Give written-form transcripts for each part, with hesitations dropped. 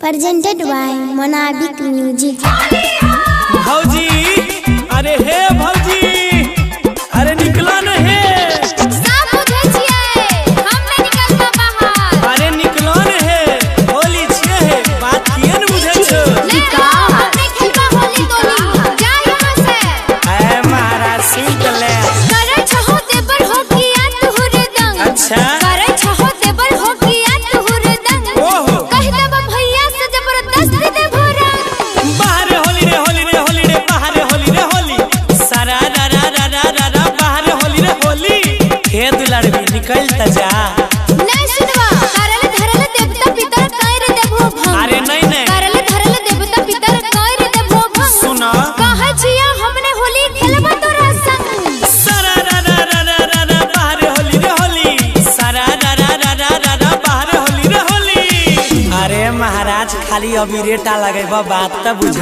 presented by Monabik Music। भौजी, अरे हे भौजी, अरे निकला न हे। सब बुझै छियै, हम नै निकलबा बाहर। अरे निकला न हे, होली छियै हे, बात किए न बुझै छ। नै हम नै खेलबा होली तोली, जा यहाँ से। ऐ महाराज सुन ले। करे छहो देबर हो किया तुहर दंग। अच्छा। करे छहो देबर हो किया तुहर दंग। ओहो। कह देब भैया से जबरदस्त दे भोरा। बाहर होली रे होली रे होली रे बाहर होली रे होली। सारा रा रा रा रा रा रा बाहर होली रे होली। हे दुलार भी निकल त जा। नै सुनवा, करले धरले देवता पितर कैर देबो भंग। अरे नहीं नहीं। करले धरले देवता पितर कैर देबो भंग। सुना। कहे छिया हमने होली खेलबा तोरा संग। सारा रा रा रा रा रा रा बाहर होली रे होली। सारा रा रा रा रा रा रा बाहर होली रे होली। अरे महाराज खाली अभी रेटा लगेबा बात त बुझ।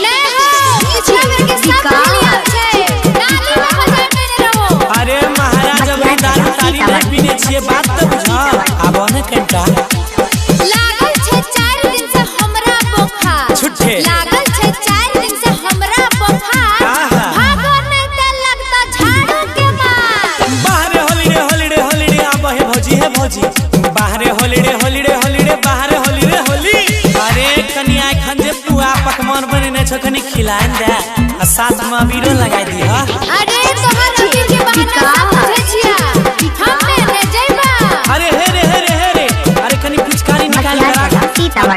नै हो, पिछला बेर के सब होली आब छै। नाली में बजा के रहो। अरे महाराज अभी दारू तारी नहीं पीने छिए बात त बुझ। आब न कंटा लागल छै 4 दिन से हमरा बुखार। छुट्टे। लागल छै 4 दिन से हमरा बुखार। आहा। भागो नै त लगता झाड़ू के मार। बाहर होली रे होली रे होली रे आब हे भौजी हे भौजी। बाहर होली रे होली रे होली रे बाहर होली रे होली। अरे कनिया खन जे पुआ पकवान बनेने छ कनी खिलाइन दे आ साथ में अबीरो लगाई दी ह। अरे तोहर अभी के बहाना सब बुझै छिया। हम ने जइबा। अरे हे रे हे रे हे रे। अरे कनी पिचकारी निकाल के राख।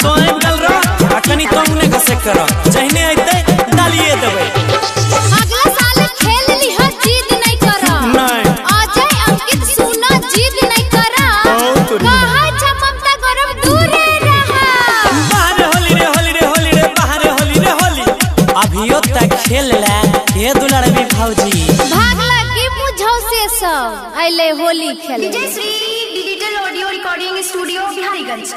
तो एक गल रो आ कनी तोमने घसे कर। जहने अइते डालिए देबै। अगला साल खेल ली ह, जिद नहीं करा। नहीं। अजय अंकित सुना जिद नहीं करा। तो कहा छ ममता गौरव दूरे रहा। बाहर होली रे होली रे होली रे बाहर होली रे होली। अभियो तक खेल ले हे दुलार भी भौजी। भागला की मुझौ से सब अइले होली खेले। Vijay Shri digital audio recording studio Biharigunj.